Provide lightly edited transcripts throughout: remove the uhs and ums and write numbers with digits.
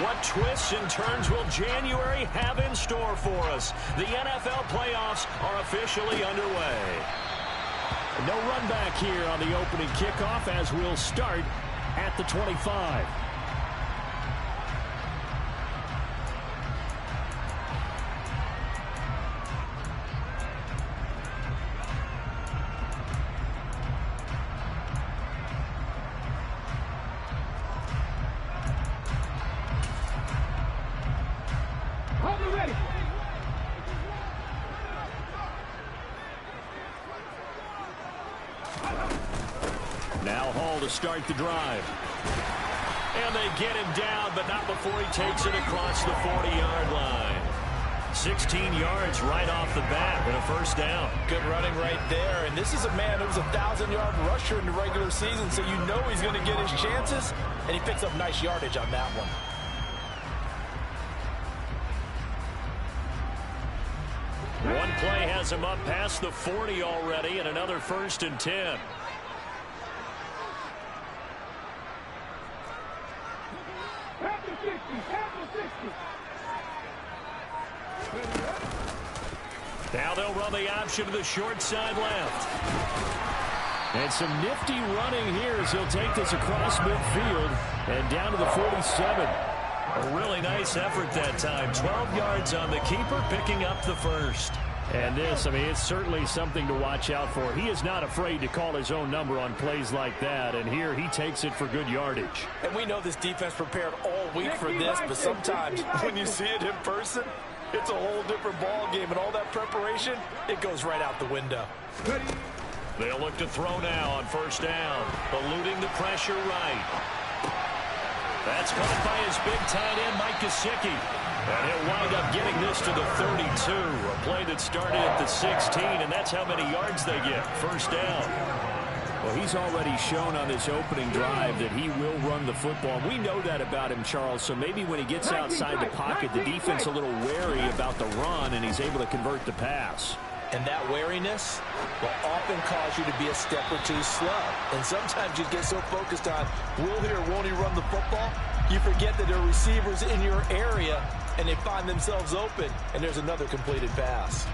What twists and turns will January have in store for us? The NFL playoffs are officially underway. No run back here on the opening kickoff as we'll start at the 25. Now Hall to start the drive. And they get him down, but not before he takes it across the 40-yard line. 16 yards right off the bat and a first down. Good running right there. And this is a man who was a 1,000-yard rusher in the regular season, so you know he's going to get his chances, and he picks up nice yardage on that one. One play has him up past the 40 already, and another 1st and 10. Now they'll run the option to the short side left. And some nifty running here as he'll take this across midfield and down to the 47. A really nice effort that time. 12 yards on the keeper, picking up the first. And this, I mean, it's certainly something to watch out for. He is not afraid to call his own number on plays like that. And here he takes it for good yardage. And we know this defense prepared all week for this, but sometimes when you see it in person, it's a whole different ball game, and all that preparation, it goes right out the window. They'll look to throw now on first down, eluding the pressure right. That's caught by his big tight end, Mike Gesicki. And he'll wind up getting this to the 32, a play that started at the 16, and that's how many yards they get. First down. Well, he's already shown on this opening drive that he will run the football. We know that about him, Charles, so maybe when he gets outside the pocket, the defense a little wary about the run, and he's able to convert the pass. And that wariness will often cause you to be a step or two slow. And sometimes you get so focused on will he or won't he run the football, you forget that there are receivers in your area, and they find themselves open, and there's another completed pass.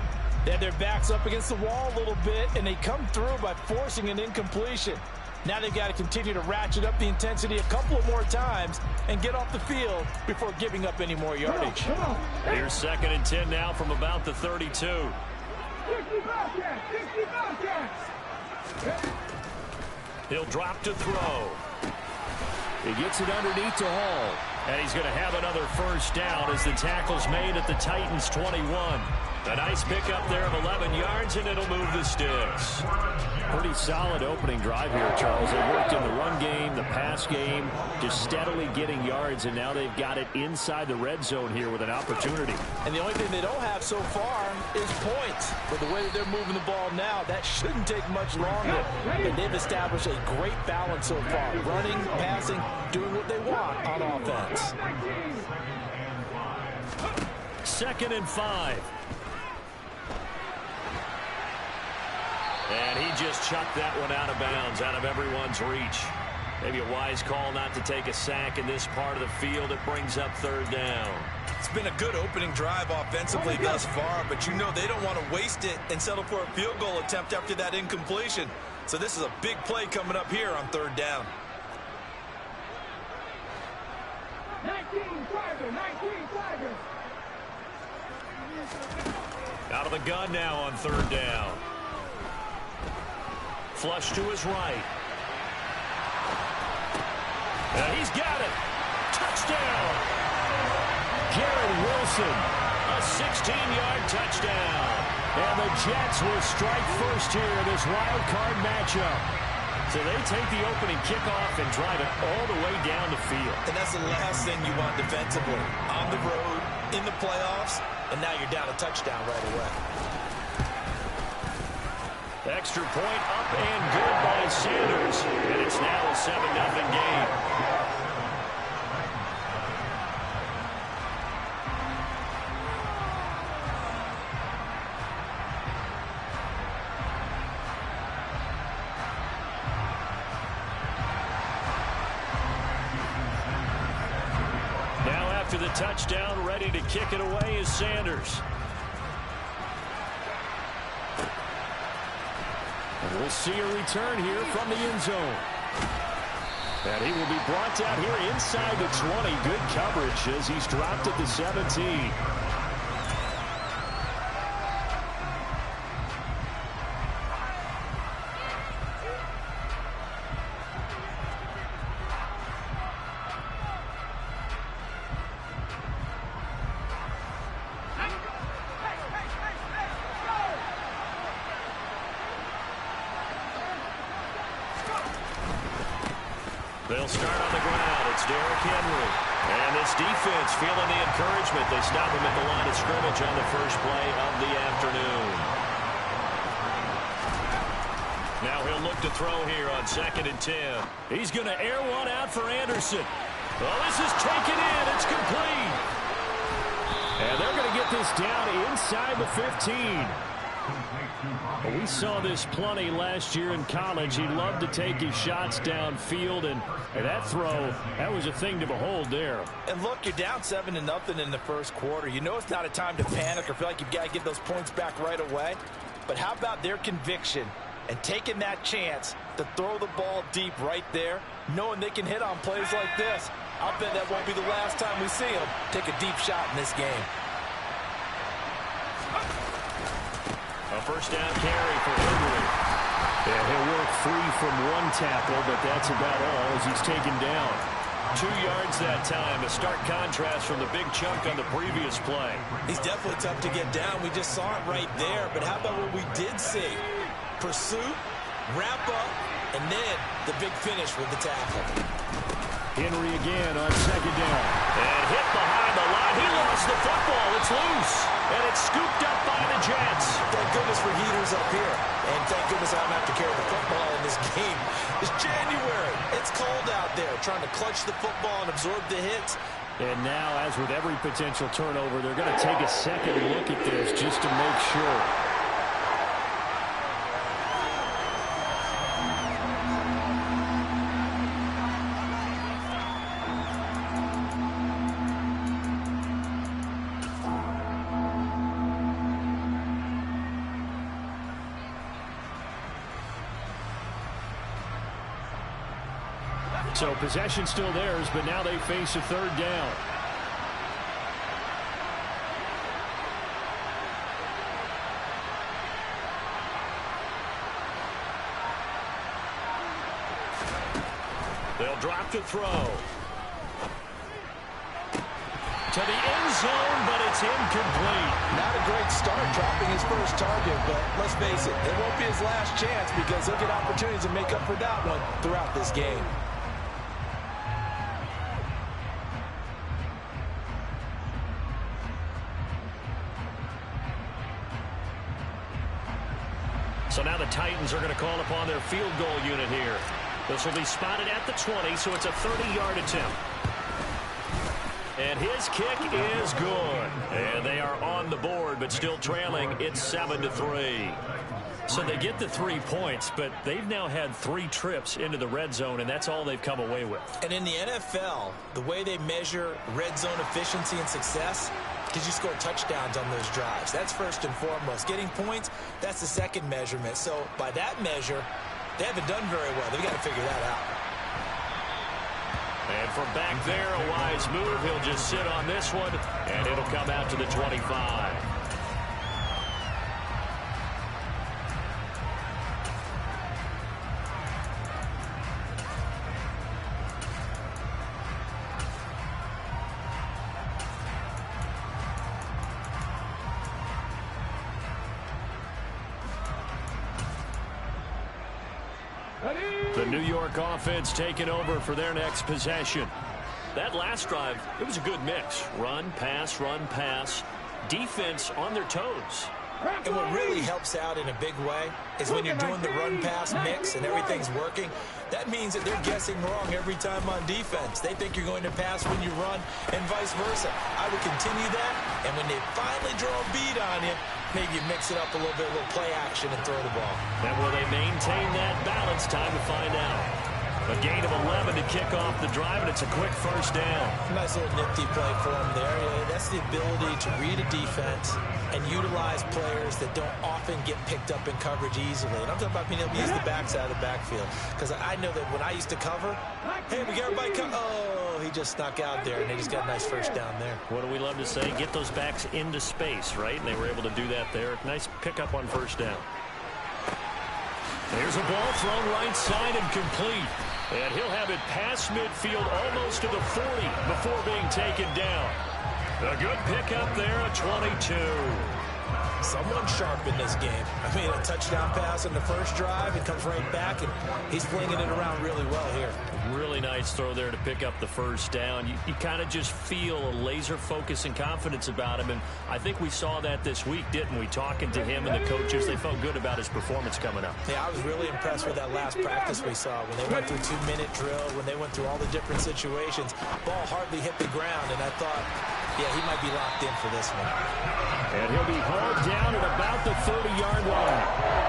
They have their backs up against the wall a little bit, and they come through by forcing an incompletion. Now they've got to continue to ratchet up the intensity a couple of more times and get off the field before giving up any more yardage. Here's 2nd and 10 now from about the 32. He'll drop to throw. He gets it underneath to Hall. And he's going to have another first down as the tackle's made at the Titans' 21. A nice pickup there of 11 yards, and it'll move the sticks. Pretty solid opening drive here, Charles. They worked in the run game, the pass game, just steadily getting yards, and now they've got it inside the red zone here with an opportunity. And the only thing they don't have so far is points. But the way that they're moving the ball now, that shouldn't take much longer. And they've established a great balance so far. Running, passing, doing what they want on offense. 2nd and 5. And he just chucked that one out of bounds, out of everyone's reach. Maybe a wise call not to take a sack in this part of the field. It brings up 3rd down. It's been a good opening drive offensively thus far, but you know they don't want to waste it and settle for a field goal attempt after that incompletion. So this is a big play coming up here on 3rd down. 19 Tiger. Out of the gun now on 3rd down. Flush to his right. And he's got it. Touchdown. Garrett Wilson. A 16-yard touchdown. And the Jets will strike first here in this wild card matchup. So they take the opening kickoff and drive it all the way down the field. And that's the last thing you want defensively. On the road, in the playoffs, and now you're down a touchdown right away. Extra point up and good by Sanders. And it's now a 7-0 game. Now after the touchdown, ready to kick it away is Sanders. And we'll see a return here from the end zone. And he will be brought down here inside the 20. Good coverage as he's dropped at the 17. They'll start on the ground. It's Derrick Henry. And this defense feeling the encouragement. They stop him at the line of scrimmage on the first play of the afternoon. Now he'll look to throw here on 2nd and 10. He's going to air one out for Anderson. Oh, this is taken in. It's complete. And they're going to get this down inside the 15. We saw this plenty last year in college. He loved to take his shots downfield, and that throw, that was a thing to behold there. And look, you're down 7-0 in the first quarter. You know it's not a time to panic or feel like you've got to get those points back right away. But how about their conviction and taking that chance to throw the ball deep right there, knowing they can hit on plays like this? I'll bet that won't be the last time we see them take a deep shot in this game. A first down carry for Henry. And he'll work free from one tackle, but that's about all as he's taken down. 2 yards that time. A stark contrast from the big chunk on the previous play. He's definitely tough to get down. We just saw it right there. But how about what we did see? Pursuit, wrap up, and then the big finish with the tackle. Henry again on 2nd down. And hit behind the line. He lost the football. It's loose. And it's scooped up by the Jets. Thank goodness for heaters up here. And thank goodness I don't have to carry the football in this game. It's January. It's cold out there. Trying to clutch the football and absorb the hits. And now, as with every potential turnover, they're going to take a second look at this just to make sure. So possession still theirs, but now they face a 3rd down. They'll drop to throw. To the end zone, but it's incomplete. Not a great start dropping his first target, but let's face it, it won't be his last chance because he'll get opportunities to make up for that one throughout this game. So now the Titans are going to call upon their field goal unit here. This will be spotted at the 20, so it's a 30-yard attempt. And his kick is good. And they are on the board, but still trailing. It's 7-3. So they get the 3 points, but they've now had 3 trips into the red zone, and that's all they've come away with. And in the NFL, the way they measure red zone efficiency and success, because you score touchdowns on those drives. That's first and foremost. Getting points, that's the second measurement. So by that measure, they haven't done very well. They've got to figure that out. And from back there, a wise move. He'll just sit on this one, and it'll come out to the 25. The New York offense taking over for their next possession. That last drive, it was a good mix. Run, pass, defense on their toes. And what really helps out in a big way is when you're doing the run-pass mix and everything's working, that means that they're guessing wrong every time on defense. They think you're going to pass when you run and vice versa. I would continue that, and when they finally draw a bead on you, maybe you mix it up a little bit, a little play action and throw the ball. And will they maintain that balance? Time to find out. A gain of of 11 to kick off the drive, and it's a quick first down. Nice little nifty play for him there. Yeah, that's the ability to read a defense and utilize players that don't often get picked up in coverage easily. And I'm talking about being able to use the backside of the backfield. Because I know that when I used to cover, hey, we got everybody come. Oh, he just snuck out there, and they just got a nice first down there. What do we love to say? Get those backs into space, right? And they were able to do that there. Nice pickup on first down. There's a ball thrown right side and complete. And he'll have it past midfield almost to the 40 before being taken down. A good pickup there at 22. Someone sharp in this game. I mean, a touchdown pass in the first drive. It comes right back, and he's flinging it around really well here. Really nice throw there to pick up the first down. You kind of just feel a laser focus and confidence about him, and I think we saw that this week, didn't we? Talking to him and the coaches, they felt good about his performance coming up. Yeah, I was really impressed with that last practice we saw when they went through 2-minute drill, when they went through all the different situations. Ball hardly hit the ground, and I thought, yeah, he might be locked in for this one. And he'll be hauled down at about the 30-yard line.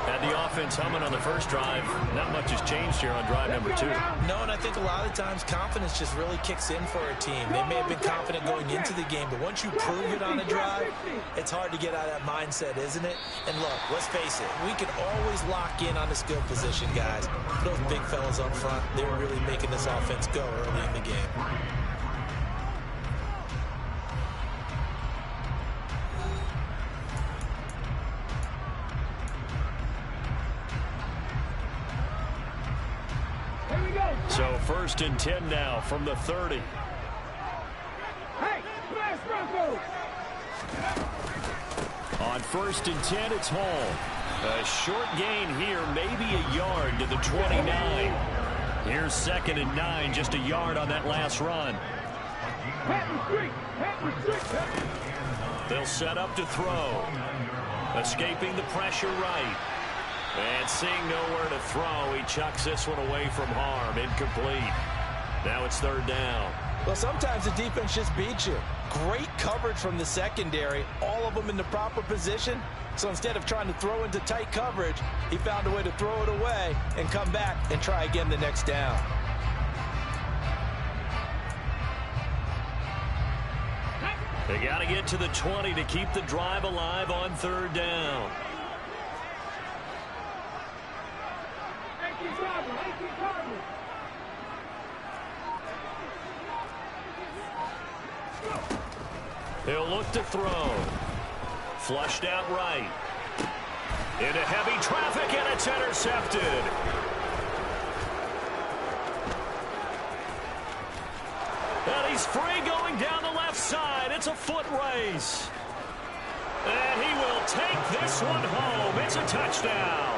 Had the offense humming on the first drive. Not much has changed here on drive number 2. No, and I think a lot of times confidence just really kicks in for a team. They may have been confident going into the game, but once you prove it on a drive, it's hard to get out of that mindset, isn't it? And look, let's face it, we can always lock in on the skill position, guys. Those big fellas up front, they're really making this offense go early in the game. So 1st and 10 now from the 30. Hey, smash Bronco! On 1st and 10, it's Hall. A short gain here, maybe a yard to the 29. Here's 2nd and 9, just a yard on that last run. They'll set up to throw. Escaping the pressure right. And seeing nowhere to throw, he chucks this one away from harm. Incomplete. Now it's 3rd down. Well, sometimes the defense just beats you. Great coverage from the secondary, all of them in the proper position. So instead of trying to throw into tight coverage, he found a way to throw it away and come back and try again the next down. They got to get to the 20 to keep the drive alive on 3rd down. He'll look to throw. Flushed out right. Into heavy traffic, and it's intercepted. And he's free going down the left side. It's a foot race. And he will take this one home. It's a touchdown.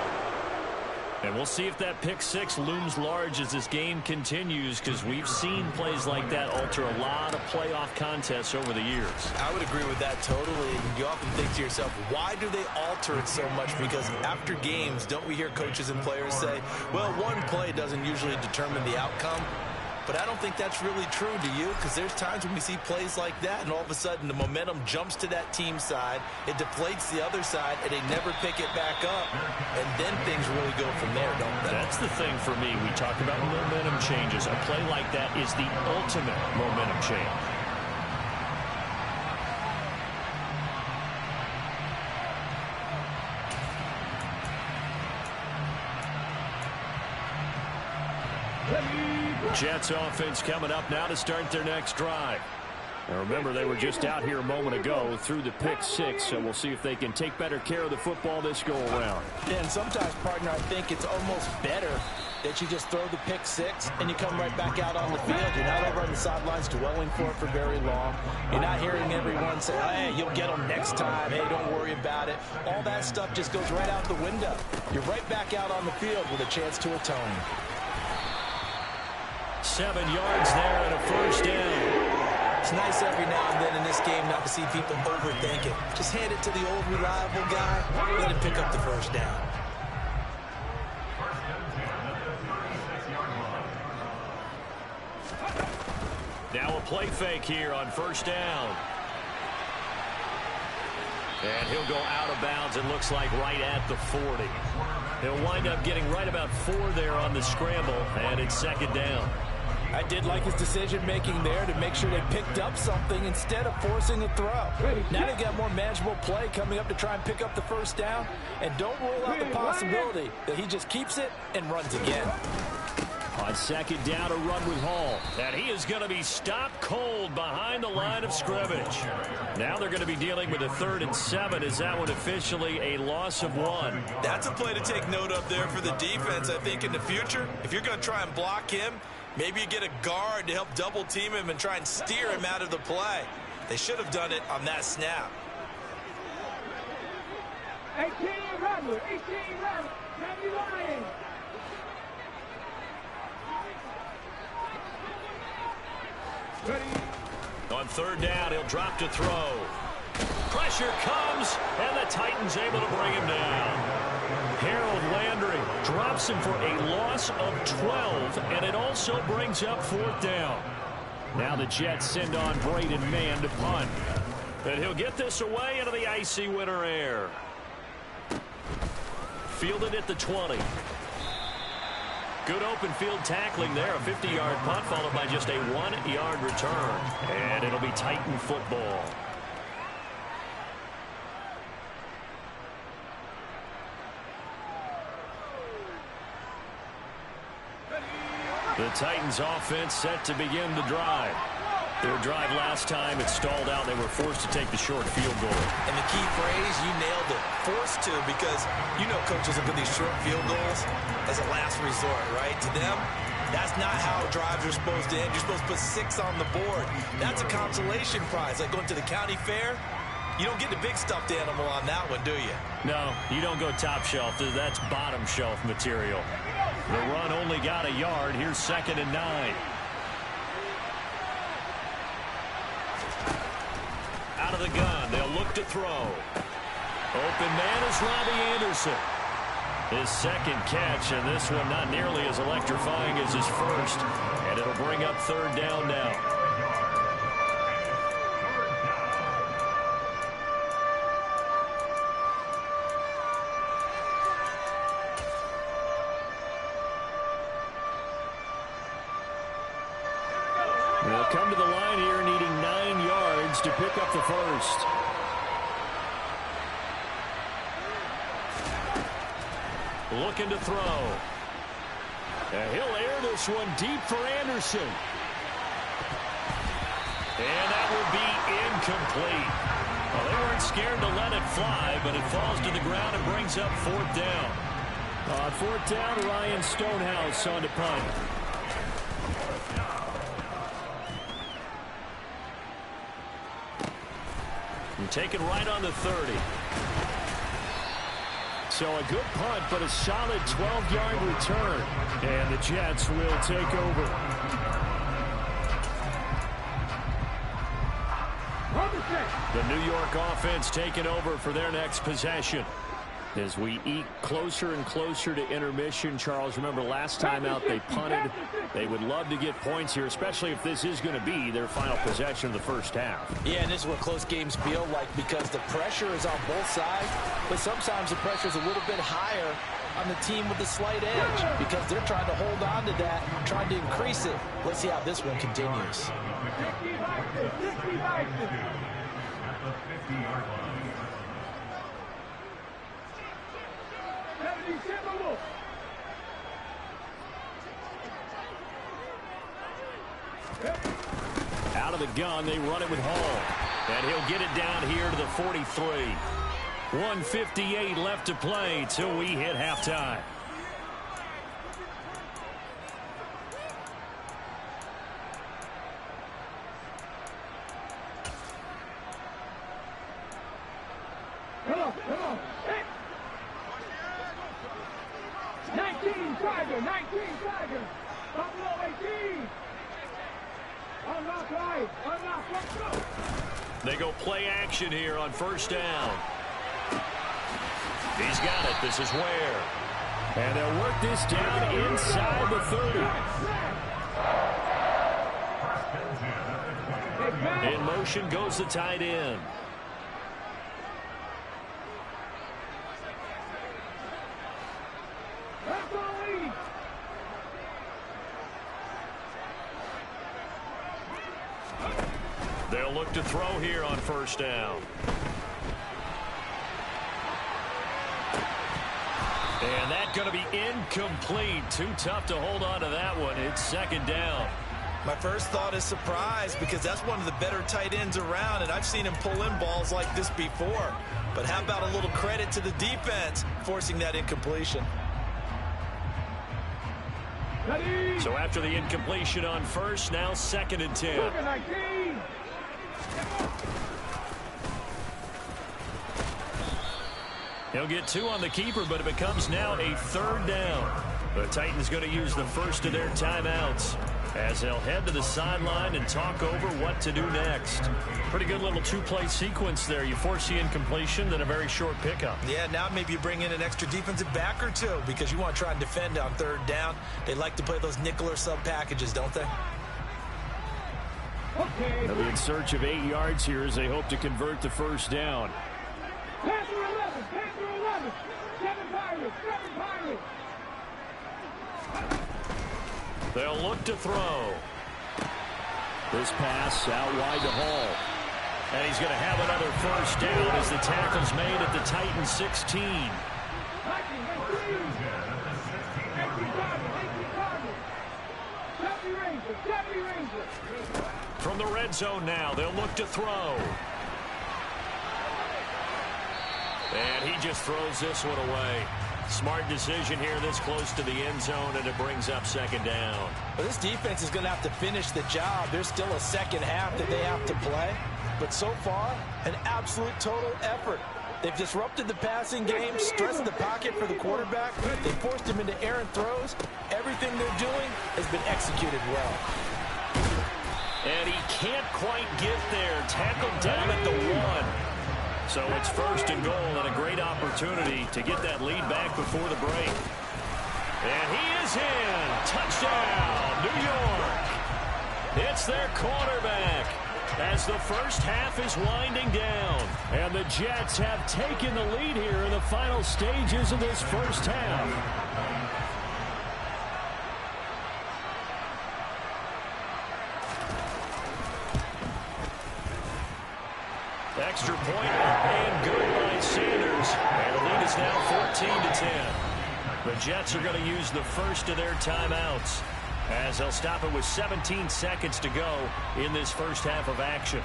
And we'll see if that pick 6 looms large as this game continues, because we've seen plays like that alter a lot of playoff contests over the years. I would agree with that totally. And you often think to yourself, why do they alter it so much? Because after games, don't we hear coaches and players say, well, one play doesn't usually determine the outcome? But I don't think that's really true, do you? Because there's times when we see plays like that, and all of a sudden the momentum jumps to that team side, it deflates the other side, and they never pick it back up, and then things really go from there, don't they? That's the thing for me. We talk about momentum changes. A play like that is the ultimate momentum change. Jets offense coming up now to start their next drive. Now remember, they were just out here a moment ago through the pick 6, so we'll see if they can take better care of the football this go around. Yeah, and sometimes, partner, I think it's almost better that you just throw the pick 6 and you come right back out on the field. You're not over on the sidelines dwelling for it for very long. You're not hearing everyone say, hey, you'll get them next time. Hey, don't worry about it. All that stuff just goes right out the window. You're right back out on the field with a chance to atone. 7 yards there and a first down. It's nice every now and then in this game not to see people overthink it. Just hand it to the old reliable guy. Let him pick up the first down. Now a play fake here on first down. And he'll go out of bounds, it looks like right at the 40. He'll wind up getting right about 4 there on the scramble, and it's 2nd down. I did like his decision-making there to make sure they picked up something instead of forcing a throw. Now they've got more manageable play coming up to try and pick up the 1st down. And don't rule out the possibility that he just keeps it and runs again. On 2nd down, a run with Hall. And he is going to be stopped cold behind the line of scrimmage. Now they're going to be dealing with a 3rd and 7. Is that one officially a loss of 1? That's a play to take note of there for the defense, I think, in the future. If you're going to try and block him, maybe you get a guard to help double-team him and try and steer him out of the play. They should have done it on that snap. 18 Rattler, 18 Rattler, Tammy Lion. On 3rd down, he'll drop to throw. Pressure comes, and the Titans able to bring him down. Harold Landry drops him for a loss of 12, and it also brings up 4th down. Now the Jets send on Braden Mann to punt. And he'll get this away into the icy winter air. Fielded at the 20. Good open field tackling there. A 50-yard punt followed by just a 1-yard return. And it'll be Titan football. The Titans offense set to begin the drive. Their drive last time, it stalled out. They were forced to take the short field goal. And the key phrase, you nailed it, forced to, because you know coaches look at these short field goals as a last resort, right? To them, that's not how drives are supposed to end. You're supposed to put 6 on the board. That's a consolation prize, like going to the county fair. You don't get the big stuffed animal on that one, do you? No, you don't go top shelf. That's bottom shelf material. The run only got a yard. Here's 2nd and 9. Out of the gun, they'll look to throw. Open man is Robbie Anderson. His 2nd catch, and this one not nearly as electrifying as his 1st. And it'll bring up 3rd down now. They'll come to the line here needing 9 yards to pick up the 1st. Looking to throw. And he'll air this one deep for Anderson. And that would be incomplete. Well, they weren't scared to let it fly, but it falls to the ground and brings up 4th down. On 4th down, Ryan Stonehouse on to punt. And taken right on the 30. So a good punt, but a solid 12-yard return. And the Jets will take over. The New York offense taking over for their next possession. As we eke closer and closer to intermission, Charles, remember last time out they punted. They would love to get points here, especially if this is going to be their final possession of the 1st half. Yeah, and this is what close games feel like because the pressure is on both sides, but sometimes the pressure is a little bit higher on the team with the slight edge because they're trying to hold on to that, trying to increase it. Let's see how this one continues. Out of the gun, they run it with Hall. And he'll get it down here to the 43. 1:58 left to play till we hit halftime. Come on. 19 Tiger, 19 Tiger. Buffalo 18. Unlock right, unlock, let's go. They go play action here on 1st down. He's got it. This is Ware. And they'll work this down inside the 30. In motion goes the tight end. They'll look to throw here on first down. And that's going to be incomplete. Too tough to hold on to that one. It's second down. My first thought is surprise because that's one of the better tight ends around, and I've seen him pull in balls like this before. But how about a little credit to the defense forcing that incompletion? So after the incompletion on first, now second and 10. He'll get 2 on the keeper, but it becomes now a third down. The Titans going to use the first of their timeouts as they'll head to the sideline and talk over what to do next. Pretty good little two-play sequence there. You force the incompletion, then a very short pickup. Yeah, now maybe you bring in an extra defensive back or two because you want to try and defend on third down. They like to play those nickel or sub packages, don't they? They'll be in search of 8 yards here as they hope to convert the first down. Pass to 11, pass to 11. 7 Pirates, 7 Pirates. They'll look to throw. This pass out wide to Hall. And he's going to have another first down as the tackle's made at the Titans 16. From the red zone now, they'll look to throw. And he just throws this one away. Smart decision here this close to the end zone, and it brings up second down. Well, this defense is going to have to finish the job. There's still a second half that they have to play. But so far, an absolute total effort. They've disrupted the passing game, stressed the pocket for the quarterback. They forced him into errant throws. Everything they're doing has been executed well. And he can't quite get there. Tackled down at the 1. So it's first and goal and a great opportunity to get that lead back before the break. And he is in. Touchdown, New York. It's their quarterback as the first half is winding down. And the Jets have taken the lead here in the final stages of this first half. Extra point and good by Sanders. And the lead is now 14-10. The Jets are going to use the first of their timeouts as they'll stop it with 17 seconds to go in this first half of action.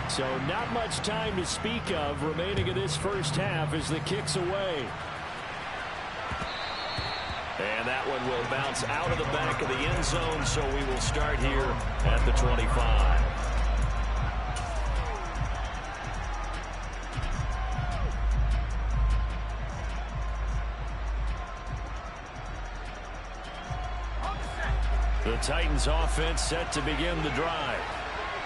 So not much time to speak of remaining in this first half as the kick's away. And that one will bounce out of the back of the end zone, so we will start here at the 25. The Titans offense set to begin the drive.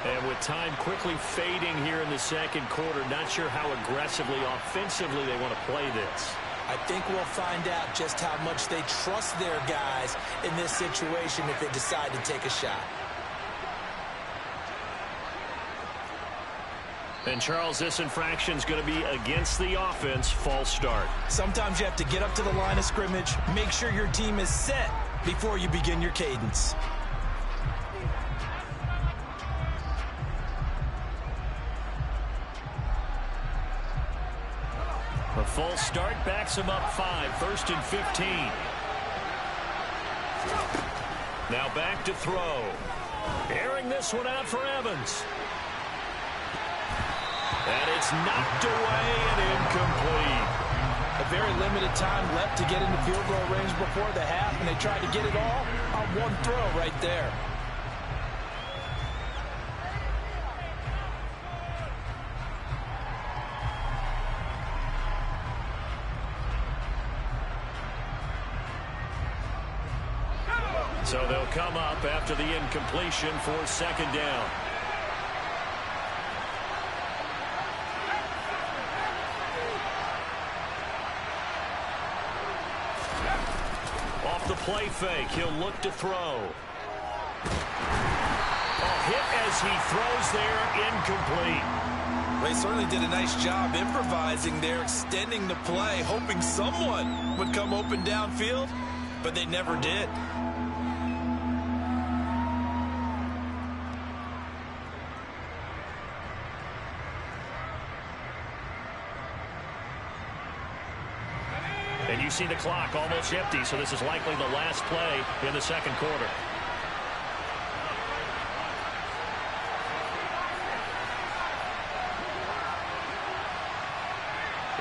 And with time quickly fading here in the second quarter, not sure how aggressively, offensively they want to play this. I think we'll find out just how much they trust their guys in this situation if they decide to take a shot. And, Charles, this infraction is going to be against the offense, false start. Sometimes you have to get up to the line of scrimmage, make sure your team is set before you begin your cadence. A false start backs him up 5, first and 15. Now back to throw. Airing this one out for Evans. And it's knocked away and incomplete. A very limited time left to get into field goal range before the half, and they tried to get it all on one throw right there. So they'll come up after the incompletion for second down. Off the play fake, he'll look to throw. Hit as he throws there, incomplete. Well, he certainly did a nice job improvising there, extending the play, hoping someone would come open downfield, but they never did. And you see the clock almost empty, so this is likely the last play in the second quarter.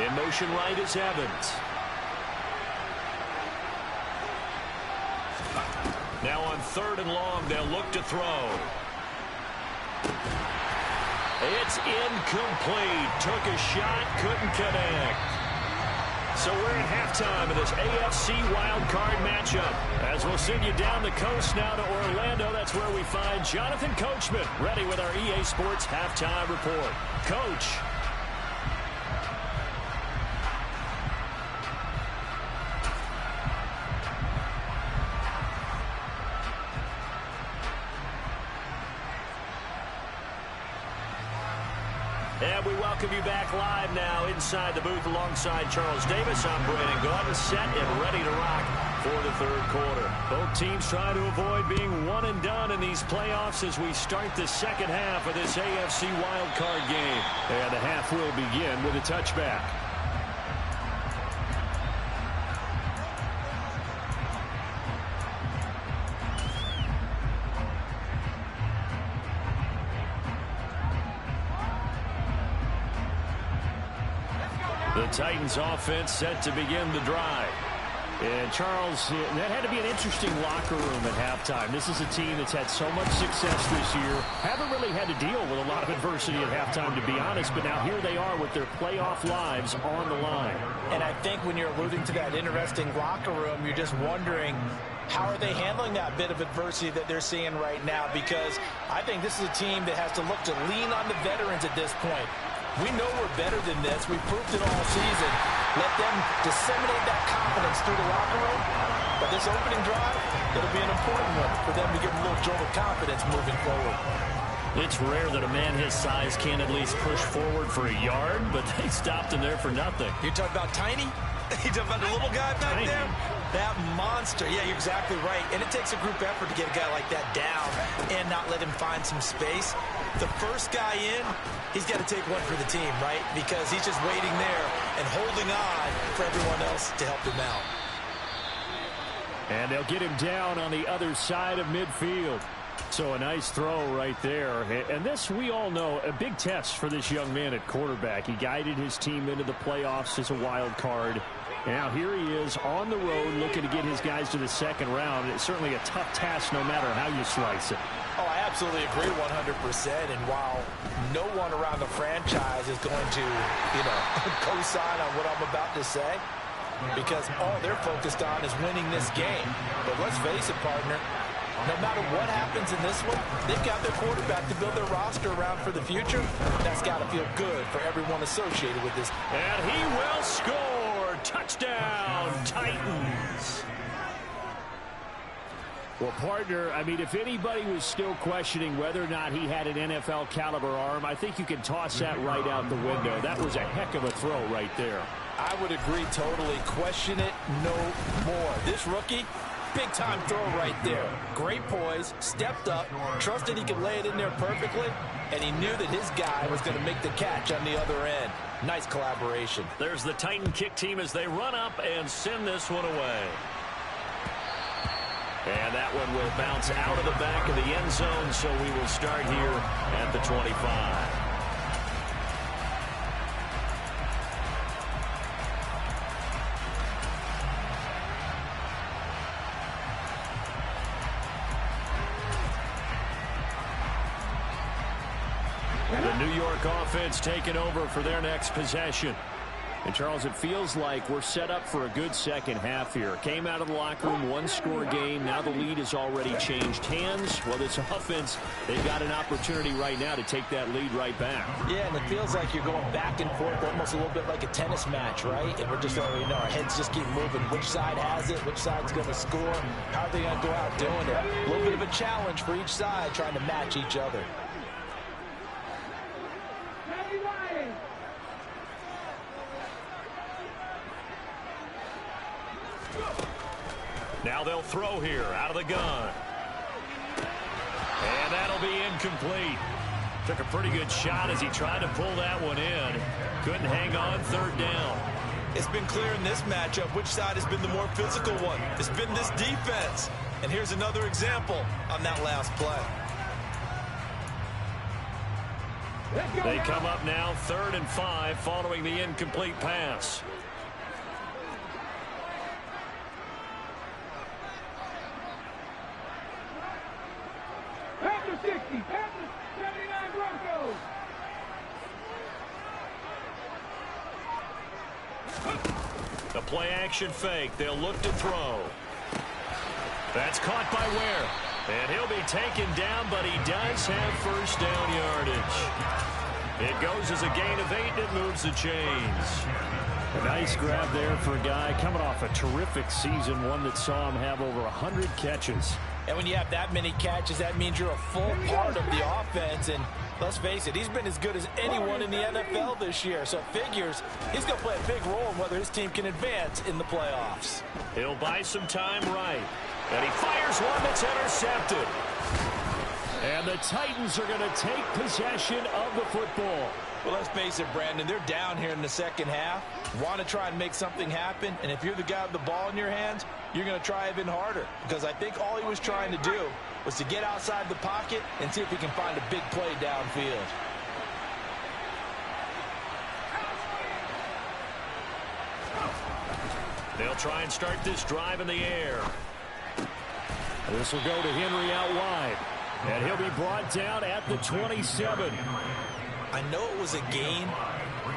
In motion right is Evans. Now on 3rd and long, they'll look to throw. It's incomplete. Took a shot, couldn't connect. So we're at halftime of this AFC wildcard matchup. As we'll send you down the coast now to Orlando, that's where we find Jonathan Coachman ready with our EA Sports halftime report. Coach. And we welcome you back live now inside the booth alongside Charles Davis. I'm Brandon Gordon, set and ready to rock for the third quarter. Both teams trying to avoid being one and done in these playoffs as we start the second half of this AFC wildcard game. And the half will begin with a touchback. The Titans offense set to begin the drive. And Charles, that had to be an interesting locker room at halftime. This is a team that's had so much success this year. Haven't really had to deal with a lot of adversity at halftime, to be honest. But now here they are with their playoff lives on the line. And I think when you're alluding to that interesting locker room, you're just wondering, how are they handling that bit of adversity that they're seeing right now? Because I think this is a team that has to look to lean on the veterans at this point. We know we're better than this. We proved it all season. Let them disseminate that confidence through the locker room. But this opening drive, it'll be an important one for them to give them a little jolt of confidence moving forward. It's rare that a man his size can at least push forward for a yard, but they stopped him there for nothing. You're talking about Tiny? You talking about the little guy back Tiny. there? That monster. Yeah, you're exactly right. And it takes a group effort to get a guy like that down and not let him find some space. The first guy in, he's got to take one for the team, right? Because he's just waiting there and holding on for everyone else to help him out. And they'll get him down on the other side of midfield. So a nice throw right there. And this, we all know, a big test for this young man at quarterback. He guided his team into the playoffs as a wild card. And now here he is on the road looking to get his guys to the second round. It's certainly a tough task no matter how you slice it. Oh, I absolutely agree 100%. And while no one around the franchise is going to, co-sign on what I'm about to say, because all they're focused on is winning this game. But let's face it, partner, no matter what happens in this one, they've got their quarterback to build their roster around for the future. That's got to feel good for everyone associated with this. And he will score. Touchdown, Titans. Well, partner, I mean, if anybody was still questioning whether or not he had an NFL caliber arm, I think you can toss that right out the window. That was a heck of a throw right there. I would agree totally. Question it no more. This rookie, big-time throw right there. Great poise, stepped up, trusted he could lay it in there perfectly, and he knew that his guy was going to make the catch on the other end. Nice collaboration. There's the Titan kick team as they run up and send this one away. And that one will bounce out of the back of the end zone, so we will start here at the 25. The New York offense taking over for their next possession. And, Charles, it feels like we're set up for a good second half here. Came out of the locker room, one-score game. Now the lead has already changed hands. Well, this offense, they've got an opportunity right now to take that lead right back. Yeah, and it feels like you're going back and forth, almost a little bit like a tennis match, right? And we're just already our heads just keep moving. Which side has it? Which side's going to score? How are they going to go out doing it? A little bit of a challenge for each side, trying to match each other. Now they'll throw here out of the gun. And that'll be incomplete. Took a pretty good shot as he tried to pull that one in. Couldn't hang on, third down. It's been clear in this matchup which side has been the more physical one. It's been this defense. And here's another example on that last play. They come up now 3rd and 5 following the incomplete pass. After 60, after 79 Broncos. The play action fake. They'll look to throw. That's caught by Ware. And he'll be taken down, but he does have first down yardage. It goes as a gain of 8, and it moves the chains. A nice grab there for a guy coming off a terrific season, one that saw him have over 100 catches. And when you have that many catches, that means you're a full part of the offense. And let's face it, he's been as good as anyone in the NFL this year. So it figures he's going to play a big role in whether his team can advance in the playoffs. He'll buy some time right. And he fires one that's intercepted. And the Titans are going to take possession of the football. Well, let's face it, Brandon, they're down here in the second half. Want to try and make something happen. And if you're the guy with the ball in your hands, you're going to try even harder. Because I think all he was trying to do was to get outside the pocket and see if he can find a big play downfield. They'll try and start this drive in the air. This will go to Henry out wide. And he'll be brought down at the 27. I know it was a gain,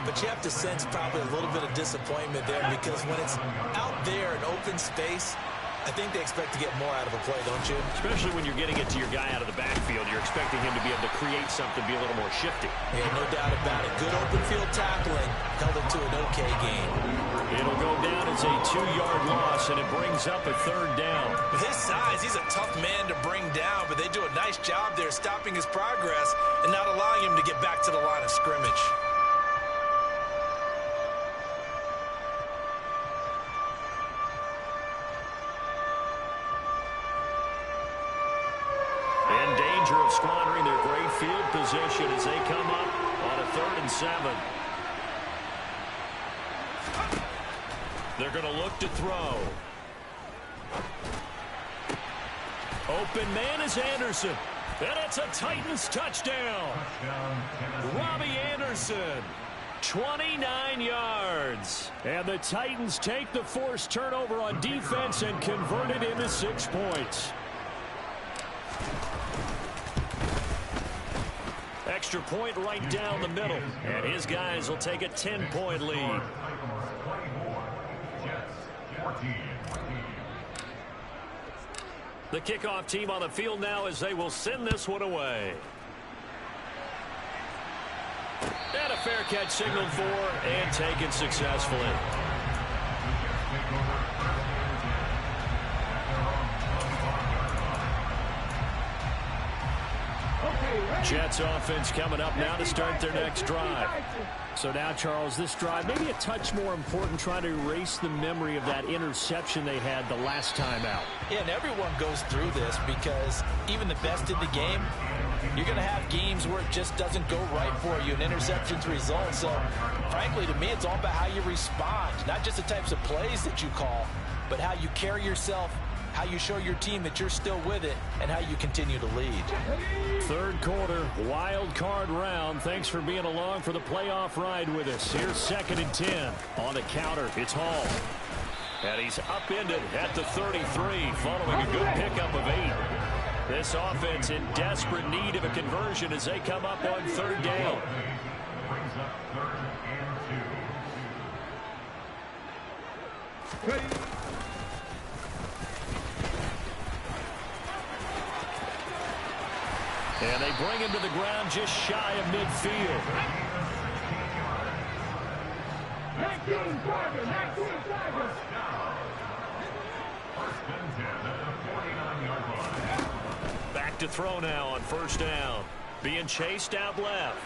but you have to sense probably a little bit of disappointment there because when it's out there in open space, I think they expect to get more out of a play, don't you? Especially when you're getting it to your guy out of the backfield. You're expecting him to be able to create something, be a little more shifty. Yeah, no doubt about it. Good open field tackling held it to an okay gain. It'll go down as a 2-yard loss, and it brings up a 3rd down. With his size, he's a tough man to bring down, but they do a nice job there stopping his progress and not allowing him to get back to the line of scrimmage. In danger of squandering their great field position as they come up on a 3rd and 7. They're going to look to throw. Open man is Anderson. And it's a Titans touchdown. Robbie Anderson, 29 yards. And the Titans take the forced turnover on defense and convert it into 6 points. Extra point right down the middle. And his guys will take a 10-point lead. The kickoff team on the field now as they will send this one away. And a fair catch signaled for and taken successfully. Jets offense coming up now to start their next drive. So now, Charles, this drive maybe a touch more important, trying to erase the memory of that interception they had the last time out. Yeah, and everyone goes through this because even the best in the game, you're going to have games where it just doesn't go right for you, and interceptions result. So, frankly, to me, it's all about how you respond, not just the types of plays that you call, but how you carry yourself, how you show your team that you're still with it, and how you continue to lead. 3rd quarter, wild card round. Thanks for being along for the playoff ride with us. Here's 2nd and 10. On the counter, it's Hall. And he's upended at the 33 following a good pickup of 8. This offense in desperate need of a conversion as they come up on 3rd down. Ready. And they bring him to the ground just shy of midfield. 19 target, 19 target. Back to throw now on first down. Being chased out left.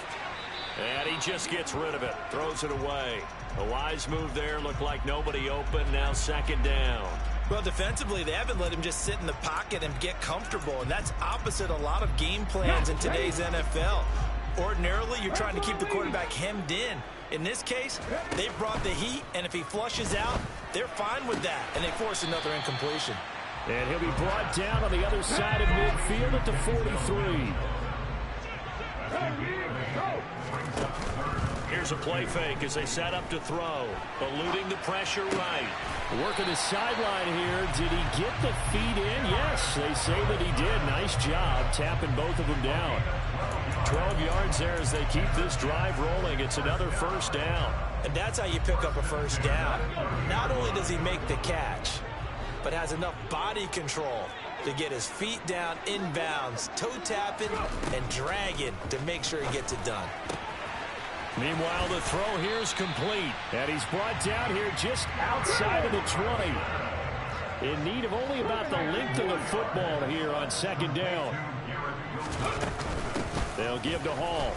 And he just gets rid of it. Throws it away. A wise move there. Looked like nobody open. Now second down. Well, defensively, they haven't let him just sit in the pocket and get comfortable, and that's opposite a lot of game plans in today's NFL. Ordinarily, you're trying to keep the quarterback hemmed in. In this case, they brought the heat, and if he flushes out, they're fine with that, and they force another incompletion. And he'll be brought down on the other side of midfield at the 43. Here's a play fake as they set up to throw. Eluding the pressure right. Working the sideline here. Did he get the feet in? Yes, they say that he did. Nice job tapping both of them down. 12 yards there as they keep this drive rolling. It's another first down. And that's how you pick up a first down. Not only does he make the catch, but has enough body control to get his feet down inbounds, toe tapping and dragging to make sure he gets it done. Meanwhile, the throw here is complete. And he's brought down here just outside of the 20. In need of only about the length of the football here on second down. They'll give to Hall.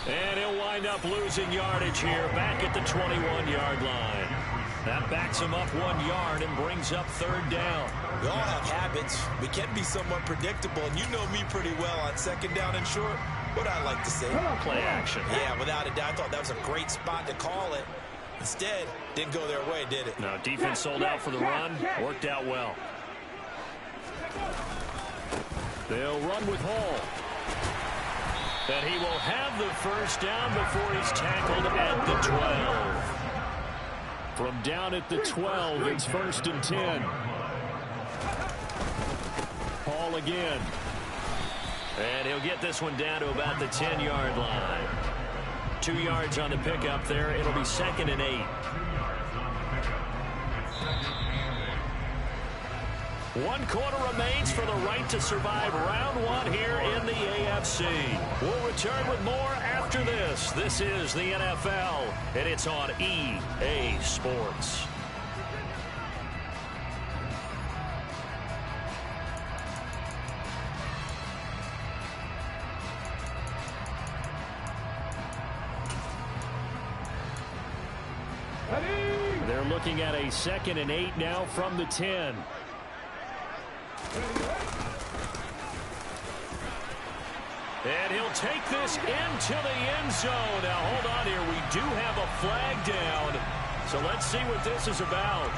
And he'll wind up losing yardage here back at the 21-yard line. That backs him up 1 yard and brings up third down. We all have habits. We can be somewhat predictable, and you know me pretty well on second down and short. What I like to say. Play action. Yeah, without a doubt. I thought that was a great spot to call it. Instead, didn't go their way, did it? No, defense sold out for the run. Worked out well. They'll run with Hall. And he will have the first down before he's tackled at the 12. From down at the 12, it's 1st and 10. Hall again. And he'll get this one down to about the 10-yard line. 2 yards on the pickup there. It'll be 2nd and 8. 1 quarter remains for the right to survive round 1 here in the AFC. We'll return with more after this. This is the NFL, and it's on EA Sports. They're looking at a 2nd and 8 now from the 10. And he'll take this into the end zone. Now, hold on here. We do have a flag down. So let's see what this is about.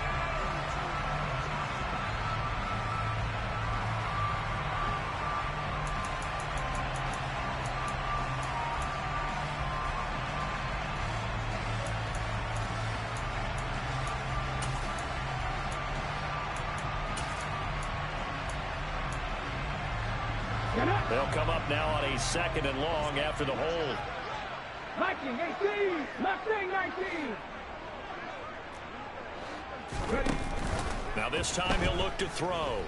They'll come up now on a 2nd and long after the hold. Mustang 18! Mustang 19! Ready. Now this time he'll look to throw.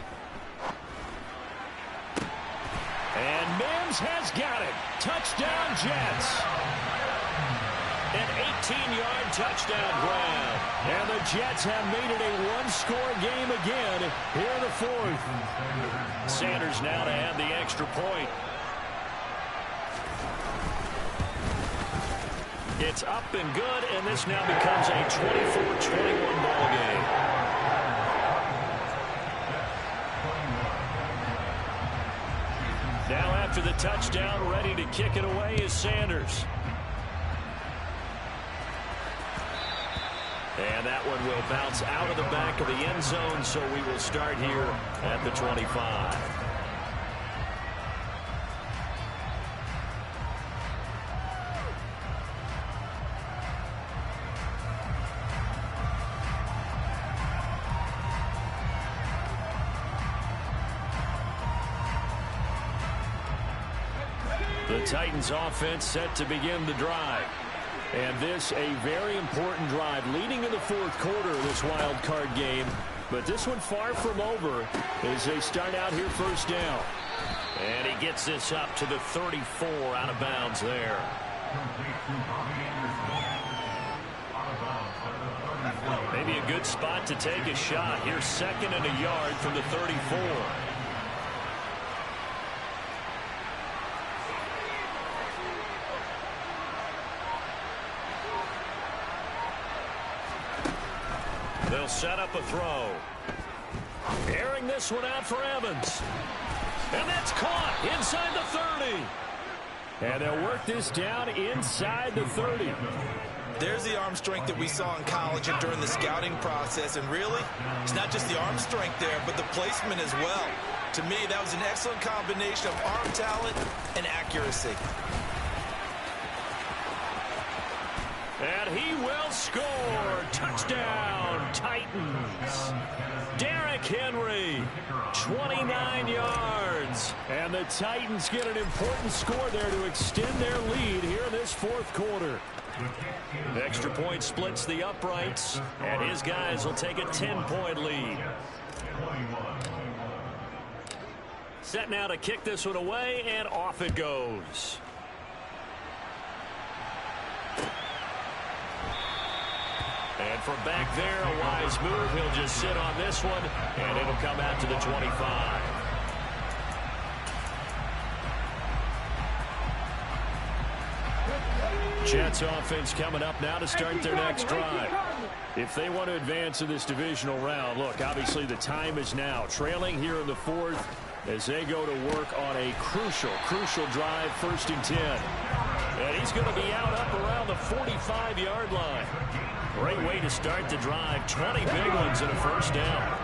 And Mims has got it. Touchdown Jets. An 18-yard touchdown grab. And the Jets have made it a one-score game again here in the 4th. Sanders now to add the extra point. It's up and good, and this now becomes a 24-21 ball game. Now after the touchdown, ready to kick it away is Sanders. And that one will bounce out of the back of the end zone, so we will start here at the 25. The Titans offense set to begin the drive. And this a very important drive leading in the fourth quarter of this wild card game. But this one far from over as they start out here first down. And he gets this up to the 34 out of bounds there. Maybe a good spot to take a shot. Here's 2nd and a yard from the 34. They'll set up a throw. Airing this one out for Evans. And that's caught inside the 30. And they'll work this down inside the 30. There's the arm strength that we saw in college and during the scouting process. And really, it's not just the arm strength there, but the placement as well. To me, that was an excellent combination of arm talent and accuracy. And he will score. Touchdown, Titans. Derrick Henry, 29 yards. And the Titans get an important score there to extend their lead here in this fourth quarter. Extra point splits the uprights, and his guys will take a 10-point lead. Set now to kick this one away, and off it goes. And from back there, a wise move. He'll just sit on this one, and it'll come out to the 25. Jets offense coming up now to start their next drive. If they want to advance in this divisional round, look, obviously the time is now. Trailing here in the fourth as they go to work on a crucial drive, 1st and 10. And he's going to be out up around the 45-yard line. Great way to start the drive. 20 big ones and a first down.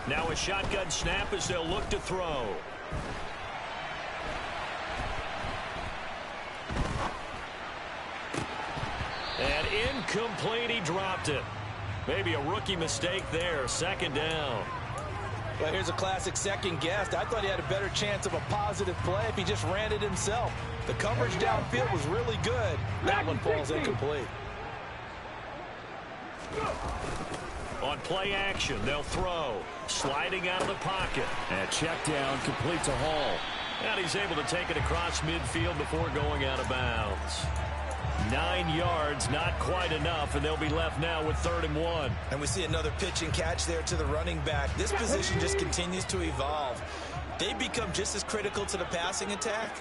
Now a shotgun snap as they'll look to throw. And incomplete, he dropped it. Maybe a rookie mistake there. 2nd down. Well, here's a classic second guess. I thought he had a better chance of a positive play if he just ran it himself. The coverage downfield was really good. That one falls incomplete. On play action, they'll throw. Sliding out of the pocket. And check down, complete to Hall. And he's able to take it across midfield before going out of bounds. 9 yards, not quite enough, and they'll be left now with 3rd and 1. And we see another pitch and catch there to the running back. This position just continues to evolve. They become just as critical to the passing attack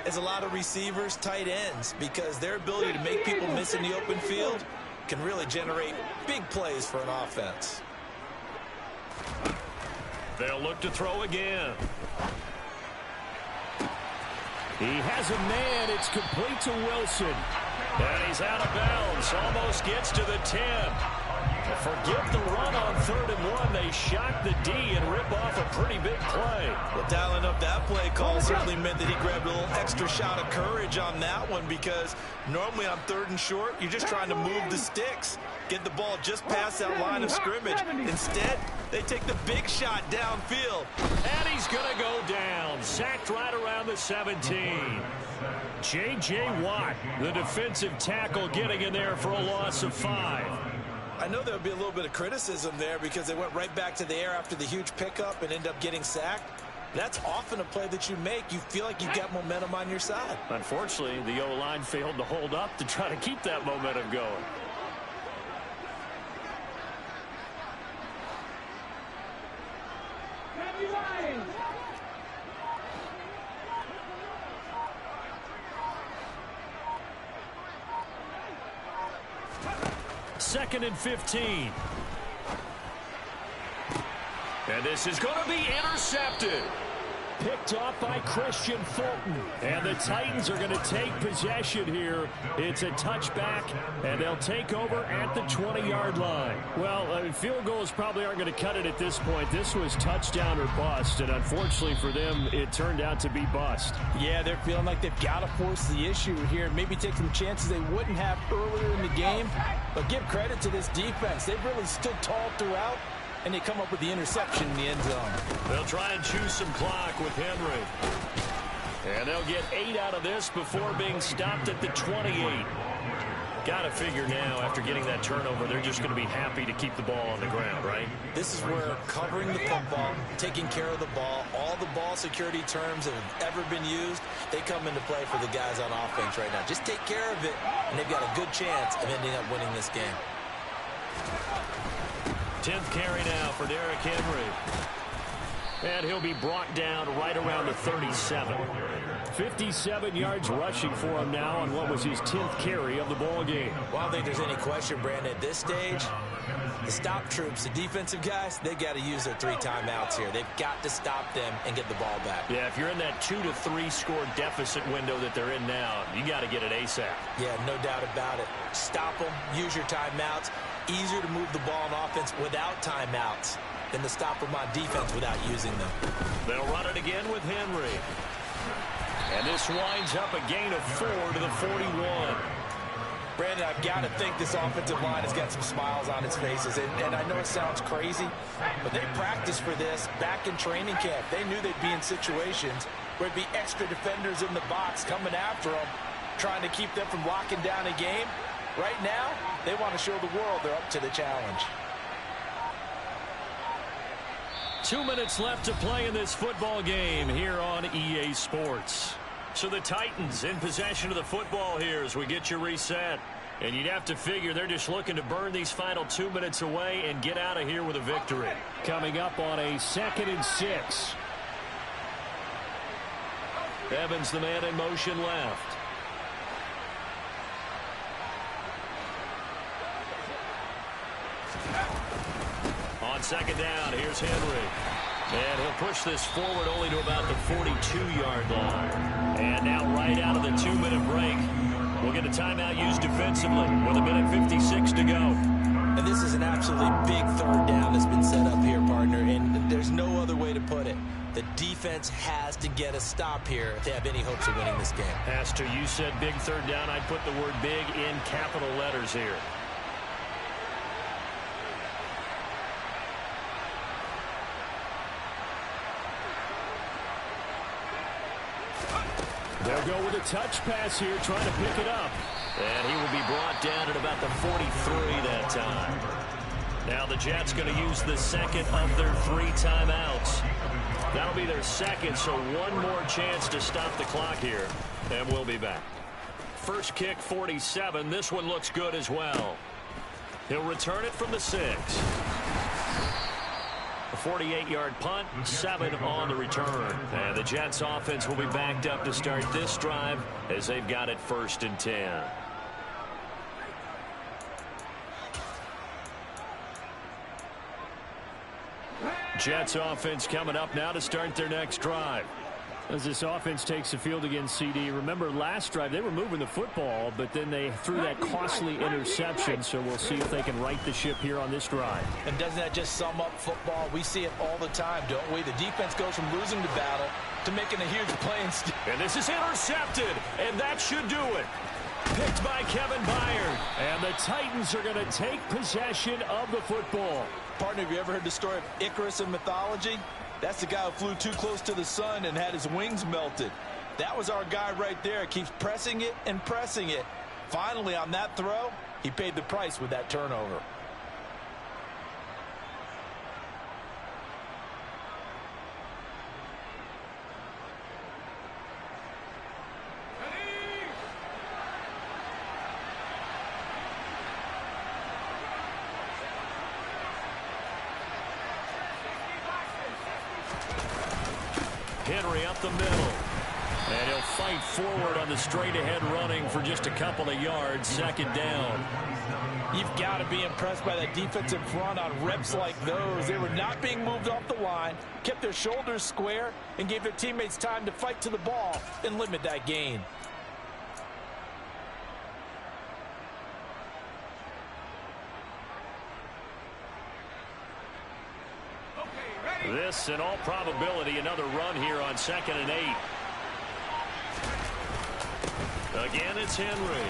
as a lot of receivers, tight ends, because their ability to make people miss in the open field can really generate big plays for an offense. They'll look to throw again. He has a man. It's complete to Wilson. And he's out of bounds. Almost gets to the 10. Forgive the run on 3rd and 1. They shock the D and rip off a pretty big play. Well, dialing up that play call certainly meant that he grabbed a little extra shot of courage on that one, because normally on 3rd and short, you're just trying to move the sticks, get the ball just past that line of scrimmage. Instead, they take the big shot downfield. And he's going to go down. Sacked right around the 17. J.J. Watt, the defensive tackle, getting in there for a loss of 5. I know there'll be a little bit of criticism there because they went right back to the air after the huge pickup and end up getting sacked. That's often a play that you make. You feel like you've got momentum on your side. Unfortunately, the O-line failed to hold up to try to keep that momentum going. Second and 15. And this is going to be intercepted. Picked off by Christian Fulton. And the Titans are going to take possession here. It's a touchback, and they'll take over at the 20-yard line. Well, field goals probably aren't going to cut it at this point. This was touchdown or bust, and unfortunately for them, it turned out to be bust. Yeah, they're feeling like they've got to force the issue here. Maybe take some chances they wouldn't have earlier in the game. But give credit to this defense. They've really stood tall throughout. and they come up with the interception in the end zone. They'll try and choose some clock with Henry. And they'll get 8 out of this before being stopped at the 28. Got to figure now, after getting that turnover, they're just going to be happy to keep the ball on the ground, right? This is where covering the football, taking care of the ball, all the ball security terms that have ever been used, they come into play for the guys on offense right now. Just take care of it, and they've got a good chance of ending up winning this game. 10th carry now for Derrick Henry. And he'll be brought down right around the 37. 57 yards rushing for him now on what was his 10th carry of the ball game. Well, I don't think there's any question, Brandon, at this stage, the stop troops, the defensive guys, they got to use their 3 timeouts here. They've got to stop them and get the ball back. Yeah, if you're in that 2 to 3 score deficit window that they're in now, you got to get it ASAP. Yeah, no doubt about it. Stop them, use your timeouts. Easier to move the ball on offense without timeouts than to stop them on defense without using them. They'll run it again with Henry. And this winds up a gain of 4 to the 41. Brandon, I've got to think this offensive line has got some smiles on its faces. And I know it sounds crazy, but they practiced for this back in training camp. They knew they'd be in situations where there'd be extra defenders in the box coming after them, trying to keep them from locking down a game. Right now, they want to show the world they're up to the challenge. 2 minutes left to play in this football game here on EA Sports. So the Titans in possession of the football here as we get you reset. And you'd have to figure they're just looking to burn these final 2 minutes away and get out of here with a victory. Coming up on a 2nd and 6. Evans, the man in motion left. On 2nd down, here's Henry. And he'll push this forward only to about the 42-yard line. And now right out of the 2-minute break, we'll get a timeout used defensively with 1:56 to go. And this is an absolutely big 3rd down that's been set up here, partner, and there's no other way to put it. The defense has to get a stop here if they have any hopes of winning this game. Pastor, you said big 3rd down. I'd put the word big in capital letters here. They'll go with a touch pass here, trying to pick it up. And he will be brought down at about the 43 that time. Now the Jets going to use the 2nd of their 3 timeouts. That'll be their 2nd, so one more chance to stop the clock here. And we'll be back. First kick, 47. This one looks good as well. He'll return it from the 6. A 48-yard punt, 7 on the return. And the Jets offense will be backed up to start this drive as they've got it 1st and 10. Jets offense coming up now to start their next drive. As this offense takes the field against CD, remember last drive they were moving the football, but then they threw that costly interception, so we'll see if they can right the ship here on this drive. And doesn't that just sum up football? We see it all the time, don't we? The defense goes from losing the battle to making a huge play. And this is intercepted, and that should do it. Picked by Kevin Byard. And the Titans are going to take possession of the football. Partner, have you ever heard the story of Icarus in mythology? That's the guy who flew too close to the sun and had his wings melted. That was our guy right there. Keeps pressing it and pressing it. Finally, on that throw, he paid the price with that turnover. Henry up the middle. And he'll fight forward on the straight-ahead running for just a couple of yards. 2nd down. You've got to be impressed by that defensive front on reps like those. They were not being moved off the line, kept their shoulders square, and gave their teammates time to fight to the ball and limit that gain. This, in all probability, another run here on 2nd and 8. Again, it's Henry.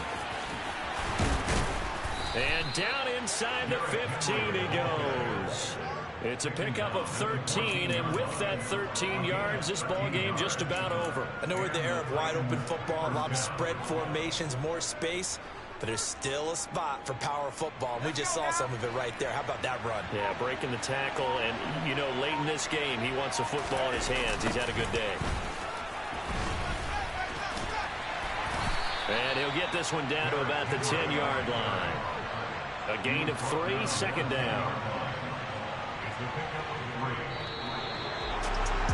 And down inside the 15 he goes. It's a pickup of 13, and with that 13 yards, this ball game just about over. I know we're in the era of wide open football, a lot of spread formations, more space, but there's still a spot for power football, and we just saw some of it right there. How about that run? Yeah, breaking the tackle, and, you know, late in this game, he wants the football in his hands. He's had a good day. And he'll get this one down to about the 10-yard line. A gain of 3, second down.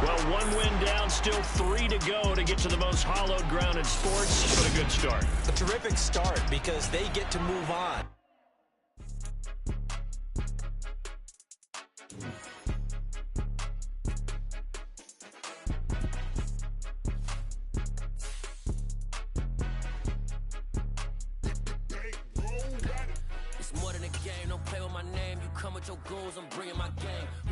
Well, one win down, still 3 to go to get to the most hallowed ground in sports, but a good start. A terrific start because they get to move on. It's more than a game, don't play with my name. You come with your goons, I'm bringing my game.